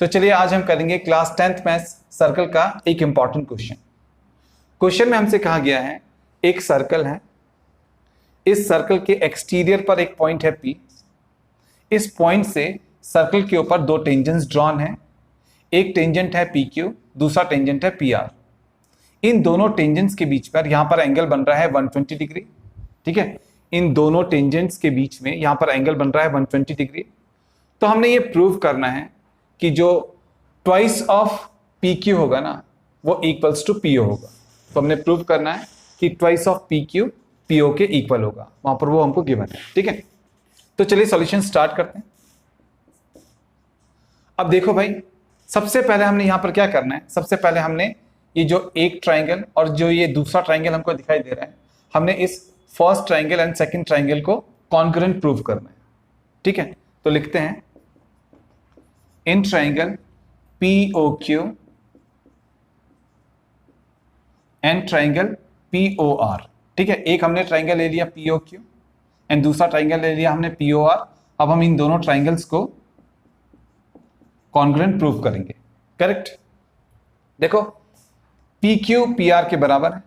तो चलिए आज हम करेंगे क्लास 10th मैथ्स सर्कल का एक इंपॉर्टेंट क्वेश्चन। क्वेश्चन में हमसे कहा गया है एक सर्कल है, इस सर्कल के एक्सटीरियर पर एक पॉइंट है P। इस पॉइंट से सर्कल के ऊपर दो टेंजेंट्स ड्रॉन हैं, एक टेंजेंट है PQ, दूसरा टेंजेंट है PR। इन दोनों टेंजेंट्स के बीच पर यहां पर एंगल बन रहा है 120 डिग्री। ठीक है, इन दोनों टेंजेंट्स के बीच में यहां पर एंगल बन रहा है 120 डिग्री। तो हमने ये प्रूव करना है कि जो ट्वाइस ऑफ PQ होगा ना वो इक्वल्स टू PO होगा। तो हमने प्रूव करना है कि ट्वाइस ऑफ PQ PO के इक्वल होगा, वहां पर वो हमको गिवन है। ठीक है, तो चलिए सॉल्यूशन स्टार्ट करते हैं। अब देखो भाई, सबसे पहले हमने यहां पर क्या करना है, सबसे पहले हमने ये जो एक ट्राइंगल और जो ये दूसरा ट्राइंगल हमको दिखाई दे रहा है, हमने इस first triangle and second triangle को कॉन्ग्रुएंट प्रूव करना है। ठीक है, तो लिखते हैं in triangle POQ and triangle POR। ठीक है, एक हमने ट्राइंगल ले लिया POQ एंड दूसरा ट्राइंगल ले लिया हमने POR। अब हम इन दोनों ट्राइंगल्स को कॉन्ग्रुएंट प्रूव करेंगे। करेक्ट, देखो PQ PR के बराबर है,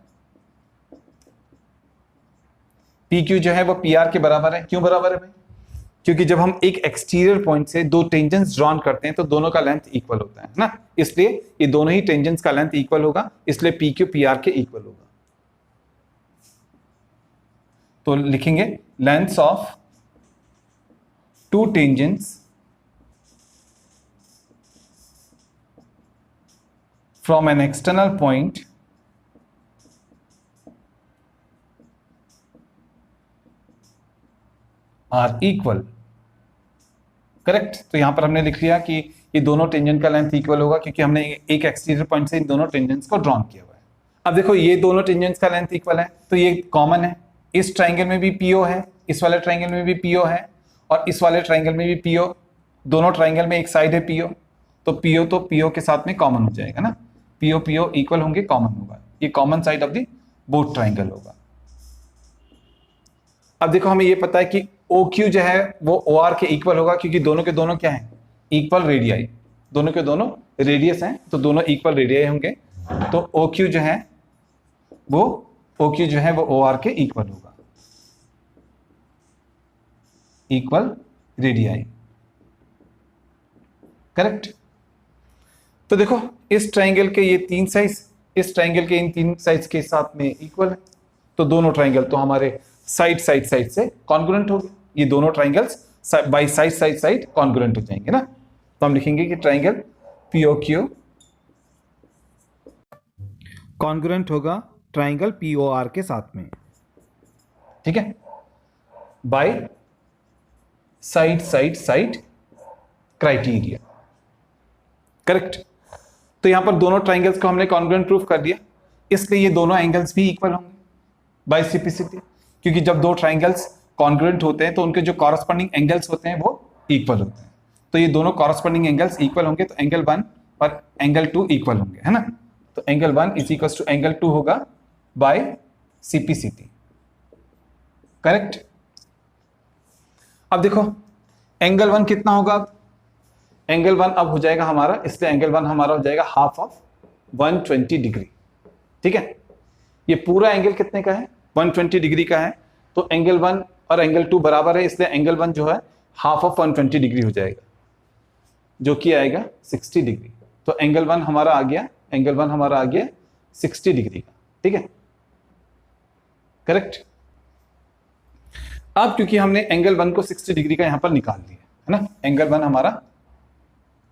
PQ जो है वो PR के बराबर है। क्यों बराबर है भाई? क्योंकि जब हम एक एक्सटीरियर पॉइंट से दो टेंजेंट्स ड्रॉन करते हैं तो दोनों का लेंथ इक्वल होता है ना, इसलिए ये दोनों ही टेंजेंट्स का लेंथ इक्वल होगा, इसलिए PQ PR के इक्वल होगा। तो लिखेंगे lengths of two tangents from an external point are equal. Correct, तो यहां पर हमने लिख लिया कि ये दोनों टेंजेंट का लेंथ इक्वल होगा क्योंकि हमने एक एक्सटीरियर पॉइंट से इन दोनों टेंजेंट्स को ड्रॉन किया हुआ है। अब देखो ये दोनों टेंजेंट्स का लेंथ इक्वल है तो ये कॉमन है, इस ट्राइंगल में भी PO है, इस वाले ट्राइंगल में भी PO है और इस वाले ट्राइंगल में भी PO। दोनों ट्राइंगल में एक साइड है PO, तो PO के साथ में कॉमन हो जाएगा ना, PO इक्वल होंगे, कॉमन होगा, ये common side of the both triangle होगा। अब देखो हमें ये पता है कि OQ जो है वो OR के इक्वल होगा क्योंकि दोनों के दोनों क्या है, इक्वल रेडियाई, दोनों के दोनों रेडियस हैं तो दोनों इक्वल रेडियाई होंगे। तो OQ जो है वो OR के इक्वल होगा, इक्वल रेडियाई। करेक्ट, तो देखो इस ट्राइंगल के ये तीन साइड्स इस ट्राइंगल के इन तीन साइड्स के साथ में इक्वल है, तो दोनों ट्राइंगल तो हमारे साइड से कॉन्ग्रुएंट होंगे। ये दोनों ट्राइंगल्स बाय साइड कॉन्ग्रुएंट हो जाएंगे ना। तो हम लिखेंगे कि ट्राइंगल POQ कॉन्ग्रुएंट होगा ट्राइंगल POR के साथ में। ठीक है, बाय साइड क्राइटेरिया। करेक्ट, तो यहां पर दोनों ट्राइंगल्स को हमने कॉन्ग्रुएंट प्रूफ कर दिया, इसलिए ये दोनों एंगल्स भी इक्वल होंगे बाय सिंप्लिसिटी, क्योंकि जब दो ट्राइंगल्स कॉन्ग्रुएंट होते हैं तो उनके जो कॉरस्पॉन्डिंग एंगल्स होते हैं वो इक्वल होते हैं। तो ये दोनों कॉरस्पॉन्डिंग एंगल्स इक्वल होंगे तो एंगल 1 और एंगल 2 इक्वल होंगे, है ना। तो angle 1 is equal to angle 2 होगा बाय CPCT। करेक्ट, अब देखो एंगल 1 कितना होगा, एंगल 1 अब हो जाएगा हमारा, इसलिए एंगल 1 हमारा हो जाएगा हाफ ऑफ 120 डिग्री। ठीक है, ये पूरा एंगल कितने का है, 120 डिग्री का है, तो एंगल 1 और एंगल 2 बराबर है, इसलिए एंगल 1 जो है हाफ ऑफ 120 डिग्री हो जाएगा, जो कि आएगा 60 डिग्री। तो एंगल 1 हमारा आ गया 60 डिग्री का। ठीक है, करेक्ट। अब क्योंकि हमने एंगल 1 को 60 डिग्री का यहां पर निकाल लिया है ना, एंगल 1 हमारा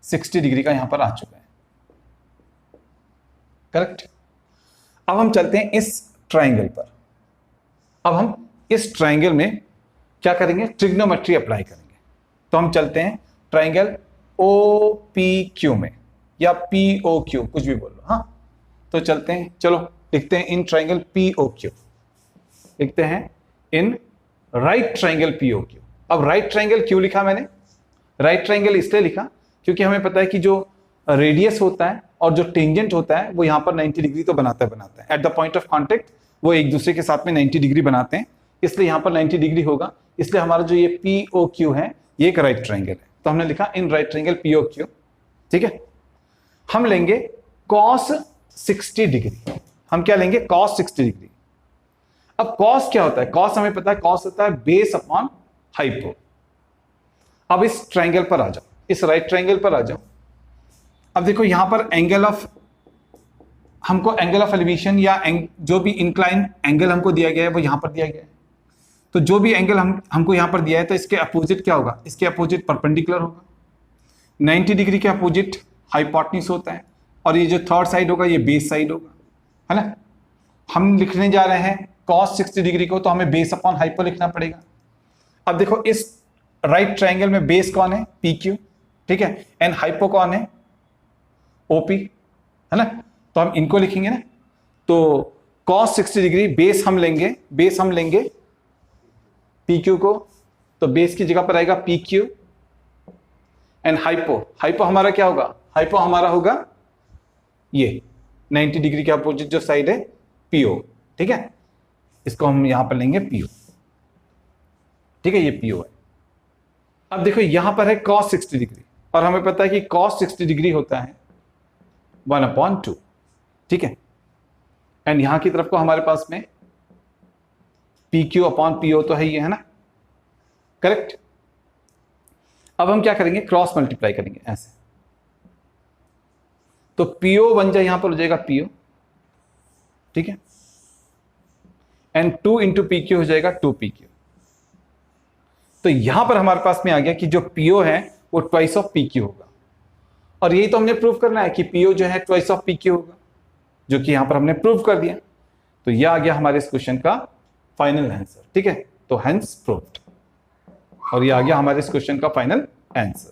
60 डिग्री का यहां पर आ चुका है। करेक्ट, अब हम चलते हैं इस ट्राइंगल पर। अब हम इस ट्राइंगल में क्या करेंगे, ट्रिग्नोमेट्री अप्लाई करेंगे। तो हम चलते हैं ट्राइंगल OPQ में या POQ, कुछ भी बोल लो। हाँ, तो चलते हैं, चलो लिखते हैं इन ट्राइंगल POQ, लिखते हैं इन राइट ट्राइंगल POQ। अब राइट ट्राइंगल क्यों लिखा मैंने, राइट ट्राइंगल इसलिए लिखा क्योंकि हमें पता है कि जो रेडियस होता है और जो टेंजेंट होता है वो यहाँ पर 90 डिग्री तो बनाता है at the point of contact, वो एक दूसरे के साथ में 90 डिग्री बनाते हैं, इसलिए यहाँ पर 90 डिग्री होगा। इसलिए हमारा जो ये POQ है ये एक राइट ट्राइंगल है। तो हमने लिखा इन राइट ट्राइंगल POQ ठीक है, हम लेंगे cos 60 डिग्री। हम क्या लेंगे? cos 60 degree. अब cos क्या होता है? cos हमें पता है, cos होता है बेस अपॉन हाइपो। अब इस ट्राइंगल पर आ जाओ, इस राइट ट्राइंगल पर आ जाओ। अब देखो यहां पर एंगल ऑफ, हमको एंगल ऑफ एलिवेशन या जो भी इंक्लाइन एंगल हमको दिया गया है वो यहां पर दिया गया है। तो जो भी एंगल हमको यहां पर दिया है, तो इसके अपोजिट क्या होगा? इसके अपोजिट परपेंडिकुलर होगा। 90 डिग्री के अपोजिट हाइपोटेन्यूज होता है, और ये जो थर्ड साइड होगा ये बेस साइड होगा, है ना। हम लिखने जा रहे हैं cos 60 डिग्री को, तो हमें बेस अपॉन हाइपो लिखना पड़ेगा। अब देखो इस राइट ट्राइंगल में बेस कौन है? PQ, ठीक है, एंड हाइपो कौन है? OP, है ना। तो हम इनको लिखेंगे ना। तो cos 60 डिग्री बेस हम लेंगे PQ को, तो बेस की जगह पर आएगा PQ, एंड हाइपो हमारा क्या होगा? हाइपो हमारा होगा ये 90 डिग्री के अपोजिट जो साइड है PO, ठीक है, इसको हम यहां पर लेंगे PO, ठीक है, ये PO है। अब देखो यहां पर है cos 60 डिग्री, और हमें पता है कि cos 60 डिग्री होता है 1/2, ठीक है, एंड यहां की तरफ को हमारे पास में PQ अपॉन PO तो है ही है ना, करेक्ट। अब हम क्या करेंगे? क्रॉस मल्टीप्लाई करेंगे ऐसे, तो PO बन जाए, यहां पर हो जाएगा PO, ठीक है, एंड 2 इंटू PQ हो जाएगा 2PQ। तो यहां पर हमारे पास में आ गया कि जो PO है वो ट्वाइस ऑफ PQ होगा, और यही तो हमने प्रूव करना है कि PO जो है ट्वाइस ऑफ PQ होगा, जो कि यहां पर हमने प्रूव कर दिया। तो यह आ गया हमारे इस क्वेश्चन का फाइनल आंसर, ठीक है, तो हेंस प्रूव्ड, और ये आ गया हमारे इस क्वेश्चन का फाइनल आंसर।